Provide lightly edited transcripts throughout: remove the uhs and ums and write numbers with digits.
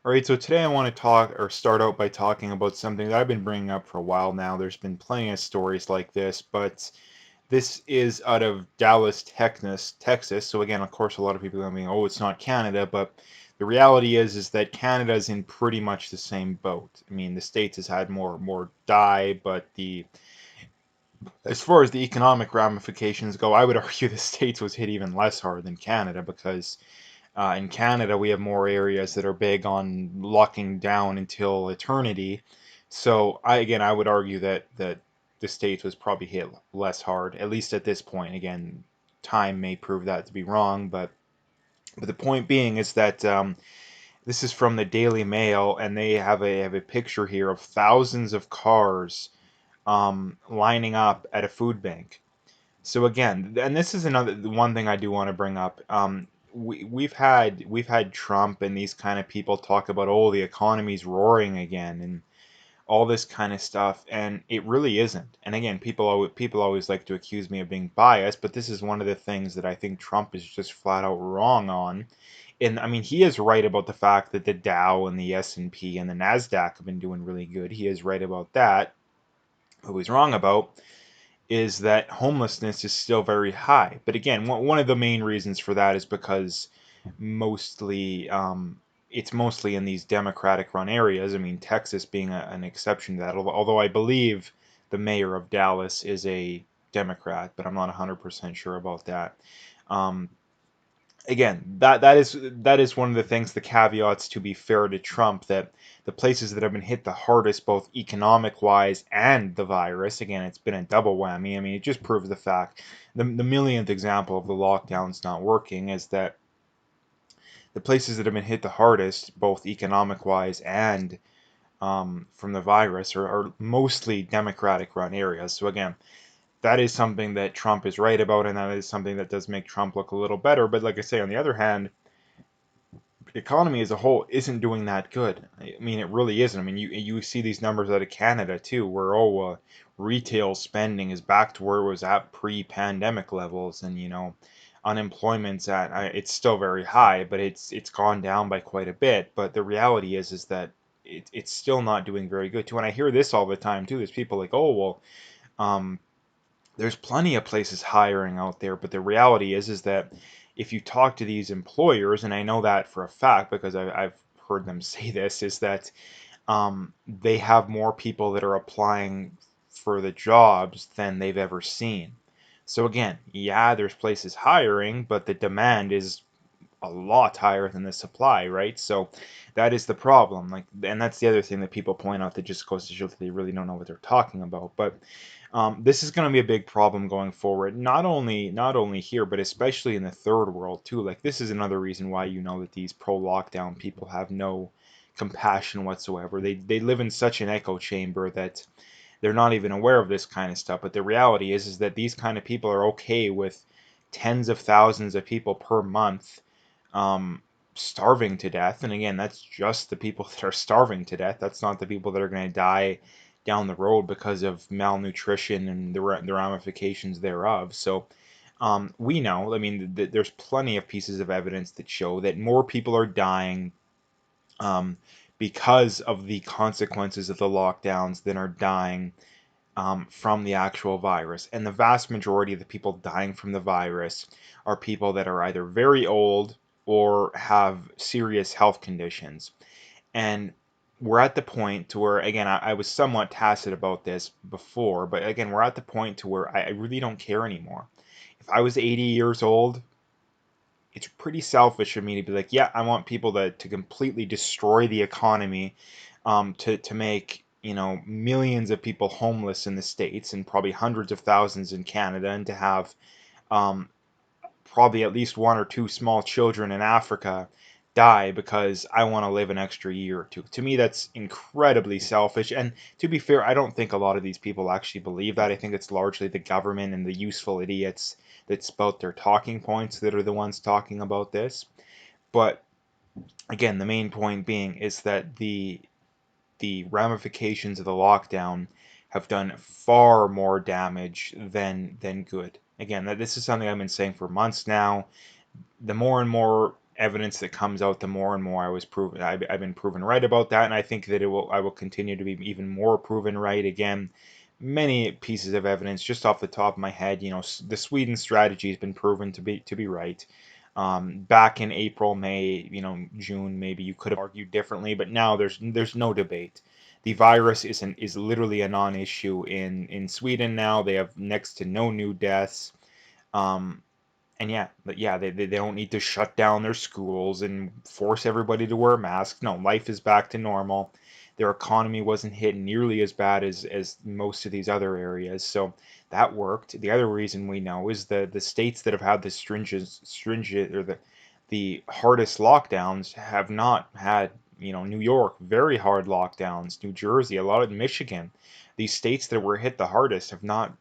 All right, so today I want to talk or start out by talking about something that I've been bringing up for a while now. There's been plenty of stories like this, but this is out of Dallas, Texas. So again, of course, a lot of people are going, "Oh, it's not Canada," but the reality is that Canada is in pretty much the same boat. I mean, the states has had more die, but the as far as the economic ramifications go, I would argue the states was hit even less hard than Canada because in Canada, we have more areas that are big on locking down until eternity. So I would argue that the states was probably hit less hard, at least at this point. Again, time may prove that to be wrong, but the point being is that this is from the Daily Mail, and they have a picture here of thousands of cars lining up at a food bank. So again, and this is another one thing I do want to bring up. We've had Trump and these kind of people talk about, oh, the economy's roaring again and all this kind of stuff, and it really isn't. And again, people always like to accuse me of being biased, but this is one of the things that I think Trump is just flat out wrong on. And I mean, he is right about the fact that the Dow and the S&P and the Nasdaq have been doing really good. He is right about that. Who he's wrong about is that homelessness is still very high. But again, one of the main reasons for that is because mostly it's mostly in these Democratic run areas. I mean, Texas being an exception to that, although I believe the mayor of Dallas is a Democrat, but I'm not 100% sure about that. Um, Again, that is one of the things, the caveats to be fair to Trump, that the places that have been hit the hardest, both economic wise and the virus, again, it's been a double whammy. I mean, it just proves the fact, the millionth example of the lockdowns not working is that the places that have been hit the hardest, both economic wise and from the virus, are mostly Democratic run areas. So again, that is something that Trump is right about, and that is something that does make Trump look a little better. But like I say, on the other hand, the economy as a whole isn't doing that good. I mean, it really isn't. I mean, you see these numbers out of Canada too, where retail spending is back to where it was at pre-pandemic levels, and unemployment's it's still very high, but it's gone down by quite a bit. But the reality is that it's still not doing very good too. And I hear this all the time too. There's people like, oh well, um, there's plenty of places hiring out there, but the reality is that if you talk to these employers, and I know that for a fact because I've heard them say this, is that they have more people that are applying for the jobs than they've ever seen. So again, yeah, there's places hiring, but the demand is a lot higher than the supply, right? So that is the problem. Like, and that's the other thing that people point out that just goes to show that they really don't know what they're talking about. But this is going to be a big problem going forward. Not only here, but especially in the third world too. Like, this is another reason why that these pro lockdown people have no compassion whatsoever. They live in such an echo chamber that they're not even aware of this kind of stuff. But the reality is that these kind of people are okay with tens of thousands of people per month um, starving to death. And again, that's just the people that are starving to death. That's not the people that are going to die down the road because of malnutrition and the ramifications thereof. So we know, I mean, there's plenty of pieces of evidence that show that more people are dying um, because of the consequences of the lockdowns than are dying from the actual virus. And the vast majority of the people dying from the virus are people that are either very old or have serious health conditions. And we're at the point to where, again, I was somewhat tacit about this before, but again, we're at the point to where I really don't care anymore. If I was 80 years old, it's pretty selfish of me to be like, yeah, I want people to completely destroy the economy, to make millions of people homeless in the States and probably hundreds of thousands in Canada, and to have um, probably at least one or two small children in Africa die because I want to live an extra year or two. To me, that's incredibly selfish. And to be fair, I don't think a lot of these people actually believe that. I think it's largely the government and the useful idiots that spout their talking points that are the ones talking about this. But again, the main point being is that the ramifications of the lockdown have done far more damage than good. Again, this is something I've been saying for months now. The more and more evidence that comes out, the more and more I've been proven right about that, and I think that I will continue to be even more proven right again. Many pieces of evidence, just off the top of my head, the Sweden strategy has been proven to be right. Back in April, May, June, maybe you could have argued differently, but now there's no debate. The virus is literally a non-issue in Sweden now. They have next to no new deaths. Um, and yeah, but yeah, they don't need to shut down their schools and force everybody to wear masks. No, life is back to normal. Their economy wasn't hit nearly as bad as most of these other areas, so that worked. The other reason we know is the states that have had the stringent or the hardest lockdowns have not had, New York, very hard lockdowns, New Jersey, a lot of Michigan. These states that were hit the hardest have not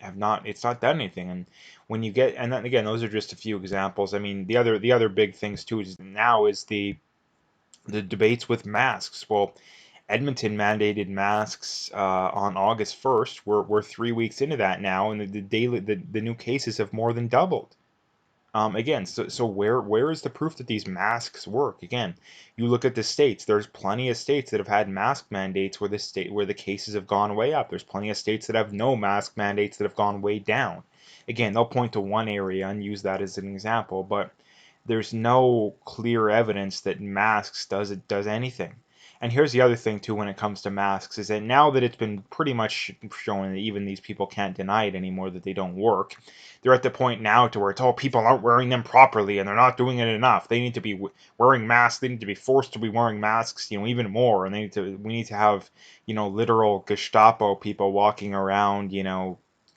it's not done anything. And when you get, and then again, those are just a few examples. I mean, the other big things too is now is the debates with masks. Well, Edmonton mandated masks on August 1st. We're 3 weeks into that now, and the new cases have more than doubled. Again, so where is the proof that these masks work? Again, you look at the states. There's plenty of states that have had mask mandates where the cases have gone way up. There's plenty of states that have no mask mandates that have gone way down. Again, they'll point to one area and use that as an example, but there's no clear evidence that masks does anything. And here's the other thing too when it comes to masks is that now that it's been pretty much shown that even these people can't deny it anymore that they don't work, they're at the point now to where it's all people aren't wearing them properly and they're not doing it enough. They need to be wearing masks. They need to be forced to be wearing masks, even more. And we need to have, literal Gestapo people walking around,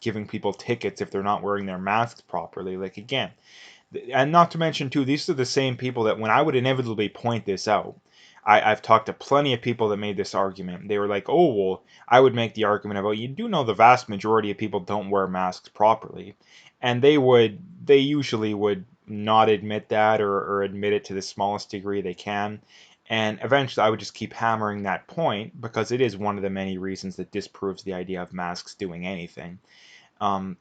giving people tickets if they're not wearing their masks properly. Like again, and not to mention too, these are the same people that when I would inevitably point this out, I've talked to plenty of people that made this argument. They were like, "Oh, well," I would make the argument about, you do know the vast majority of people don't wear masks properly, and they usually would not admit that or admit it to the smallest degree they can. And eventually, I would just keep hammering that point because it is one of the many reasons that disproves the idea of masks doing anything. Um,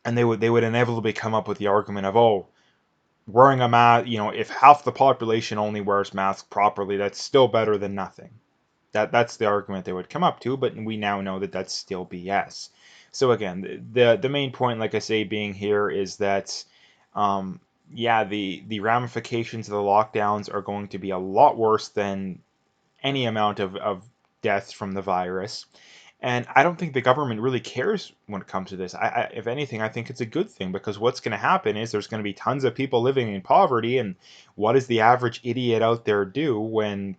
and they would inevitably come up with the argument of, oh, wearing a mask, if half the population only wears masks properly, that's still better than nothing. That's the argument they would come up to, but we now know that that's still BS. So again, the main point, like I say, being here is that, yeah, the ramifications of the lockdowns are going to be a lot worse than any amount of deaths from the virus. And I don't think the government really cares when it comes to this. If anything, I think it's a good thing because what's going to happen is there's going to be tons of people living in poverty. And what does the average idiot out there do when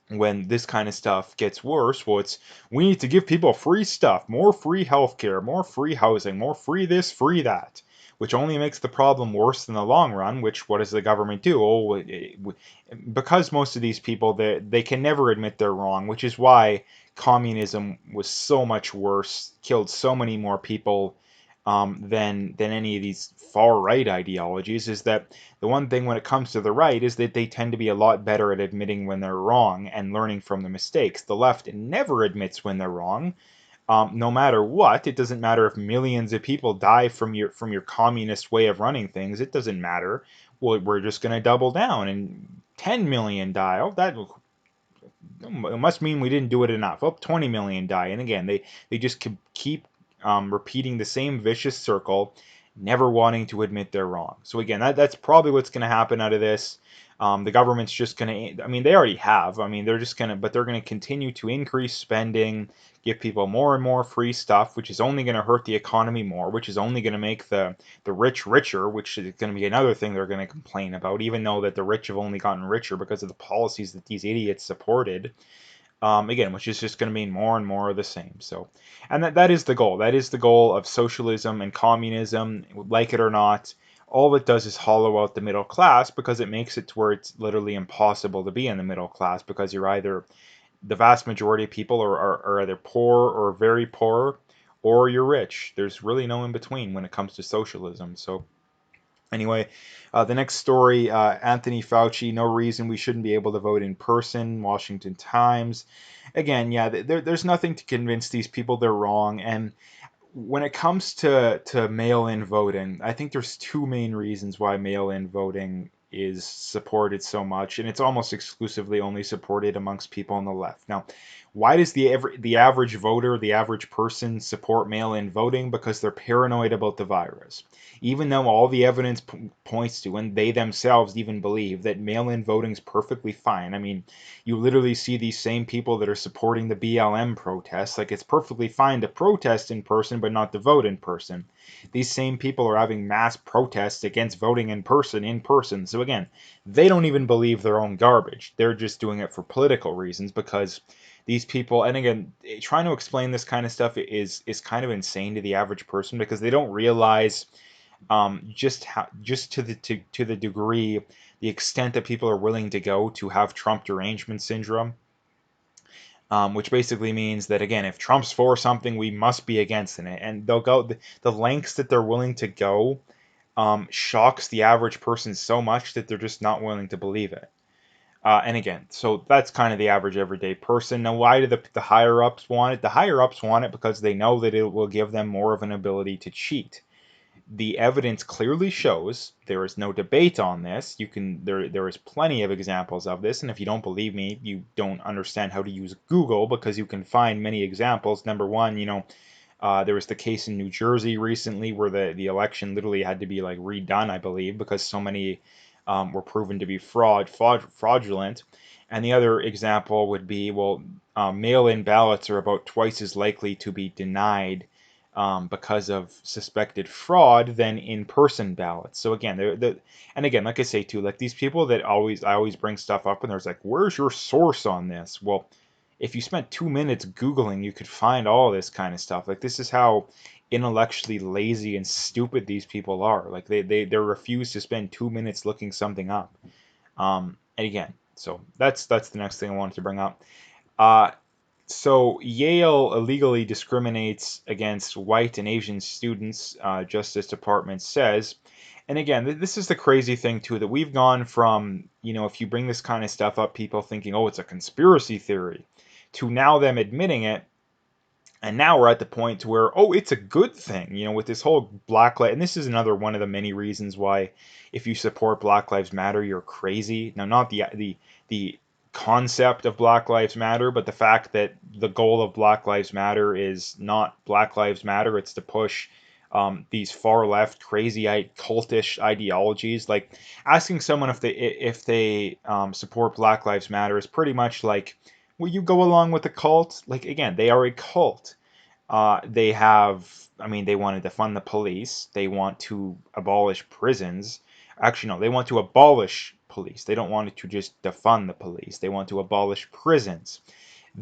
this kind of stuff gets worse? Well, we need to give people free stuff, more free healthcare, more free housing, more free this, free that, which only makes the problem worse in the long run. Which what does the government do? Oh, because most of these people they can never admit they're wrong, which is why communism was so much worse, killed so many more people than any of these far right ideologies. Is that the one thing when it comes to the right is that they tend to be a lot better at admitting when they're wrong and learning from the mistakes. The left never admits when they're wrong. No matter what, it doesn't matter if millions of people die from your communist way of running things. It doesn't matter. Well, we're just going to double down and 10 million die. Oh, that it must mean we didn't do it enough. Oh, 20 million die. And again, they just keep repeating the same vicious circle, never wanting to admit they're wrong. So again, that's probably what's going to happen out of this. The government's just going to, I mean, they already have. I mean, they're just going to, but they're going to continue to increase spending, give people more and more free stuff, which is only going to hurt the economy more, which is only going to make the rich richer, which is going to be another thing they're going to complain about, even though that the rich have only gotten richer because of the policies that these idiots supported. Again, which is just going to mean more and more of the same. So, and that is the goal. That is the goal of socialism and communism, like it or not. All it does is hollow out the middle class because it makes it to where it's literally impossible to be in the middle class because you're either the vast majority of people are either poor or very poor or you're rich. There's really no in between when it comes to socialism. So anyway, the next story, Anthony Fauci, no reason we shouldn't be able to vote in person, Washington Times. Again, yeah, there's nothing to convince these people they're wrong. And when it comes to mail-in voting, I think there's two main reasons why mail-in voting is supported so much, and it's almost exclusively only supported amongst people on the left. Now, why does the average voter, the average person support mail-in voting? Because they're paranoid about the virus. Even though all the evidence points to, and they themselves even believe, that mail-in voting is perfectly fine. I mean, you literally see these same people that are supporting the BLM protests. Like, it's perfectly fine to protest in person, but not to vote in person. These same people are having mass protests against voting in person. So again, they don't even believe their own garbage. They're just doing it for political reasons, because these people, and again, trying to explain this kind of stuff is kind of insane to the average person, because they don't realize just to the degree, the extent that people are willing to go to have Trump derangement syndrome, which basically means that, again, if Trump's for something, we must be against it, and they'll go the lengths that they're willing to go. Shocks the average person so much that they're just not willing to believe it. And again, so that's kind of the average everyday person. Now, why do the higher ups want it? The higher ups want it because they know that it will give them more of an ability to cheat. The evidence clearly shows, there is no debate on this. There is plenty of examples of this, and if you don't believe me, you don't understand how to use Google, because you can find many examples. Number one, there was the case in New Jersey recently where the election literally had to be like redone, I believe, because so many were proven to be fraudulent. And the other example would be, well, mail-in ballots are about twice as likely to be denied because of suspected fraud than in-person ballots. So again, and again, like I say too, like these people that I always bring stuff up, and there's like, where's your source on this? Well, if you spent 2 minutes Googling, you could find all this kind of stuff. Like, this is how intellectually lazy and stupid these people are. Like, they refuse to spend 2 minutes looking something up. And again, so that's the next thing I wanted to bring up. Uh, so Yale illegally discriminates against white and Asian students, Justice Department says. And again, this is the crazy thing too, that we've gone from, if you bring this kind of stuff up, people thinking, oh, it's a conspiracy theory, to now them admitting it. And now we're at the point to where, oh, it's a good thing, with this whole Black Lives, and this is another one of the many reasons why, if you support Black Lives Matter, you're crazy. Now, not the concept of Black Lives Matter, but the fact that the goal of Black Lives Matter is not Black Lives Matter, it's to push these far left, crazy, cultish ideologies. Like, asking someone if they support Black Lives Matter is pretty much like, will you go along with the cult? Like, again, they are a cult. They want to defund the police. They want to abolish prisons. Actually, no, they want to abolish police. They don't want to just defund the police. They want to abolish prisons.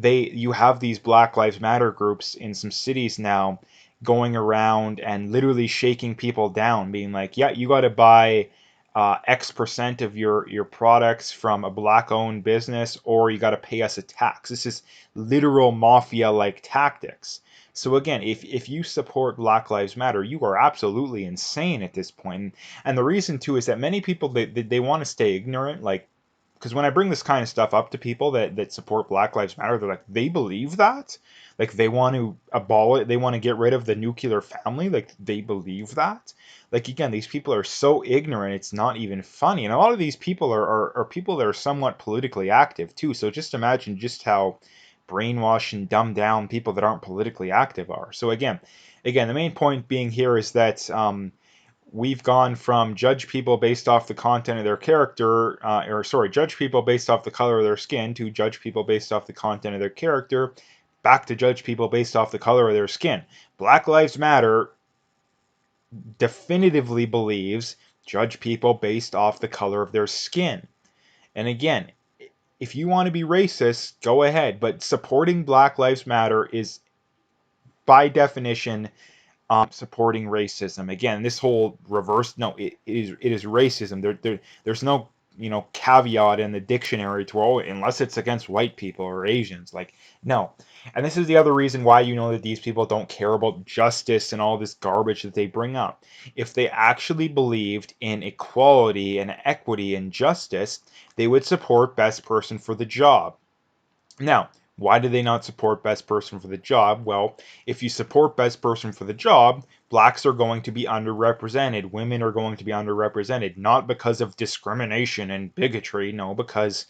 You have these Black Lives Matter groups in some cities now going around and literally shaking people down, being like, yeah, you got to buy X% of your products from a black-owned business, or you got to pay us a tax. This is literal mafia-like tactics. So again, if you support Black Lives Matter, you are absolutely insane at this point. And the reason too is that many people, they want to stay ignorant, like, because when I bring this kind of stuff up to people that support Black Lives Matter, they're like, they believe that? Like, they want to abolish, they want to get rid of the nuclear family? Like, they believe that? Like, again, these people are so ignorant, it's not even funny. And a lot of these people are people that are somewhat politically active, too. So just imagine just how brainwashed and dumbed down people that aren't politically active are. So again, the main point being here is that we've gone from judge people based off the content of their character, judge people based off the color of their skin, to judge people based off the content of their character, back to judge people based off the color of their skin. Black Lives Matter definitively believes judge people based off the color of their skin. And again, if you want to be racist, go ahead, but supporting Black Lives Matter is, by definition, supporting racism. Again, this whole reverse, no, it is racism. There's no caveat in the dictionary to, oh, unless it's against white people or Asians. Like, no. And this is the other reason why that these people don't care about justice and all this garbage that they bring up. If they actually believed in equality and equity and justice, they would support best person for the job. Now, Why do they not support best person for the job? Well, if you support best person for the job, blacks are going to be underrepresented, women are going to be underrepresented, not because of discrimination and bigotry, no, because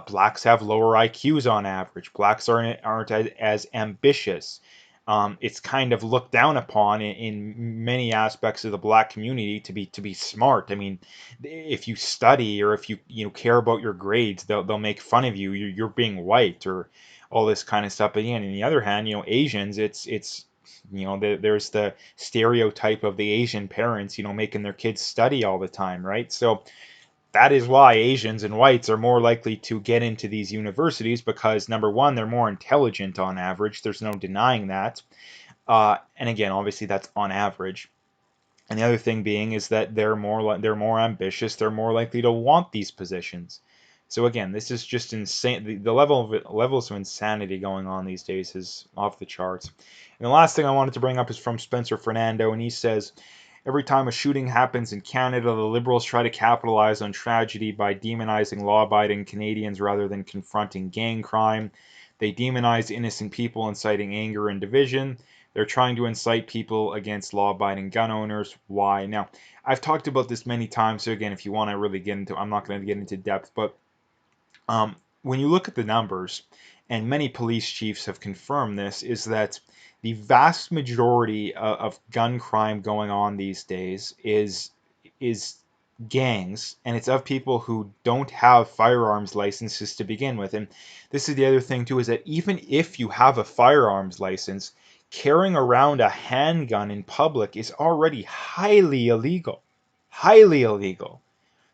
blacks have lower IQs on average. Blacks aren't as ambitious. It's kind of looked down upon in many aspects of the black community to be smart. I mean, if you study or if you care about your grades, they'll make fun of you. You're being white or all this kind of stuff. But again, on the other hand, Asians, it's there's the stereotype of the Asian parents, making their kids study all the time, right? So that is why Asians and whites are more likely to get into these universities because number one, they're more intelligent on average. There's no denying that. And again, obviously that's on average. And the other thing being is that they're more ambitious. They're more likely to want these positions. So again, this is just insane. The levels of insanity going on these days is off the charts. And the last thing I wanted to bring up is from Spencer Fernando, and he says, every time a shooting happens in Canada, the Liberals try to capitalize on tragedy by demonizing law-abiding Canadians rather than confronting gang crime. They demonize innocent people, inciting anger and division. They're trying to incite people against law-abiding gun owners. Why? Now, I've talked about this many times, so again, if you want to really get into, I'm not going to get into depth, but when you look at the numbers, and many police chiefs have confirmed this, is that the vast majority of gun crime going on these days is gangs, and it's of people who don't have firearms licenses to begin with. And this is the other thing too, is that even if you have a firearms license, carrying around a handgun in public is already highly illegal. Highly illegal.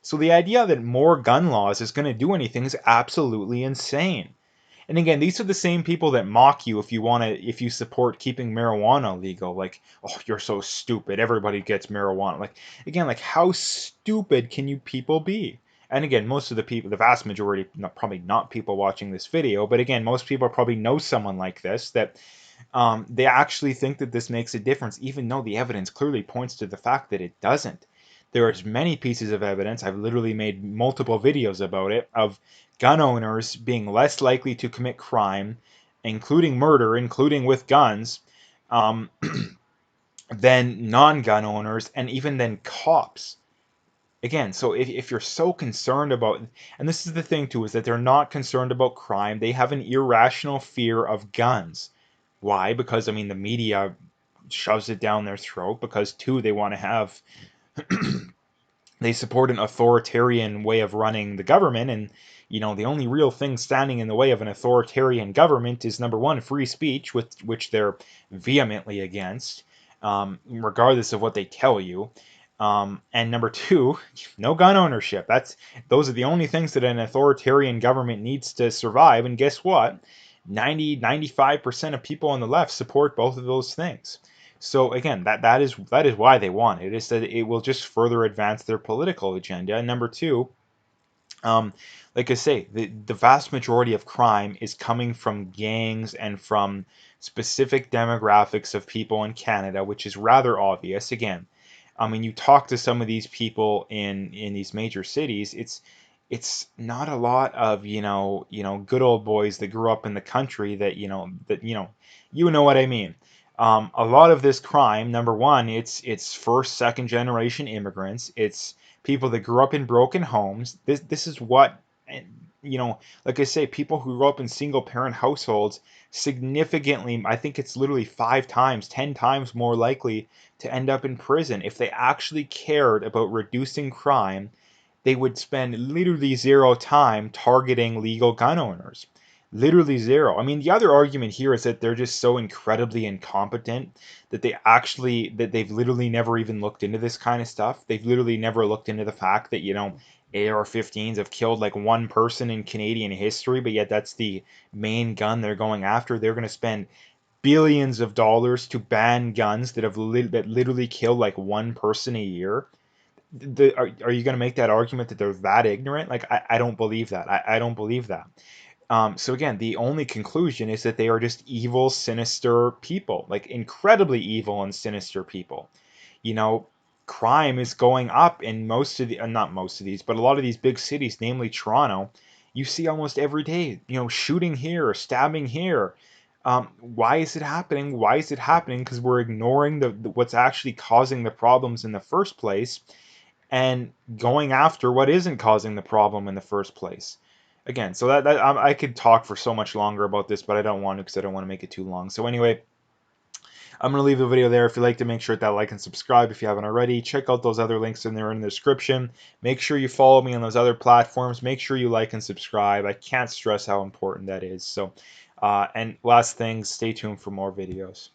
So the idea that more gun laws is going to do anything is absolutely insane. And again, these are the same people that mock you if you support keeping marijuana legal. Like, oh, you're so stupid. Everybody gets marijuana. Like, again, like how stupid can you people be? And again, most of the people, the vast majority, probably not people watching this video, but again, most people probably know someone like this that they actually think that this makes a difference, even though the evidence clearly points to the fact that it doesn't. There's many pieces of evidence, I've literally made multiple videos about it, of gun owners being less likely to commit crime, including murder, including with guns, um, than non-gun owners, and even than cops. Again, so if you're so concerned about, and this is the thing too, is that they're not concerned about crime, they have an irrational fear of guns. Why? Because, I mean, the media shoves it down their throat, because two, they want to have they support an authoritarian way of running the government, and the only real thing standing in the way of an authoritarian government is number one, free speech, which they're vehemently against, regardless of what they tell you, and number two, no gun ownership. Those are the only things that an authoritarian government needs to survive, and guess what, 95% of people on the left support both of those things. So again, that is why they want it. Is that it will just further advance their political agenda. And number two, um, like I say, the vast majority of crime is coming from gangs and from specific demographics of people in Canada, which is rather obvious. Again, I mean, you talk to some of these people in these major cities, it's not a lot of good old boys that grew up in the country that you know what I mean. A lot of this crime, number one, it's first, second generation immigrants. It's people that grew up in broken homes. This is what, you know, like I say, people who grew up in single parent households significantly, I think it's literally 5 times, 10 times more likely to end up in prison. If they actually cared about reducing crime, they would spend literally zero time targeting legal gun owners. Literally zero. I mean, the other argument here is that they're just so incredibly incompetent that they've literally never even looked into this kind of stuff. They've literally never looked into the fact that, AR-15s have killed like one person in Canadian history, but yet that's the main gun they're going after. They're going to spend billions of dollars to ban guns that literally kill like one person a year. Are you going to make that argument that they're that ignorant? Like, I don't believe that. I don't believe that. So again, the only conclusion is that they are just evil, sinister people, like incredibly evil and sinister people. You know, crime is going up in most of the, not most of these, but a lot of these big cities, namely Toronto. you see almost every day, you know, shooting here, stabbing here. Why is it happening? Why is it happening? Because we're ignoring the what's actually causing the problems in the first place, and going after what isn't causing the problem in the first place. Again, so that I could talk for so much longer about this, but I don't want to, because I don't want to make it too long. So anyway, I'm going to leave the video there. If you like to, make sure to like and subscribe if you haven't already. Check out those other links in there in the description. Make sure you follow me on those other platforms. Make sure you like and subscribe. I can't stress how important that is. So, and last thing, stay tuned for more videos.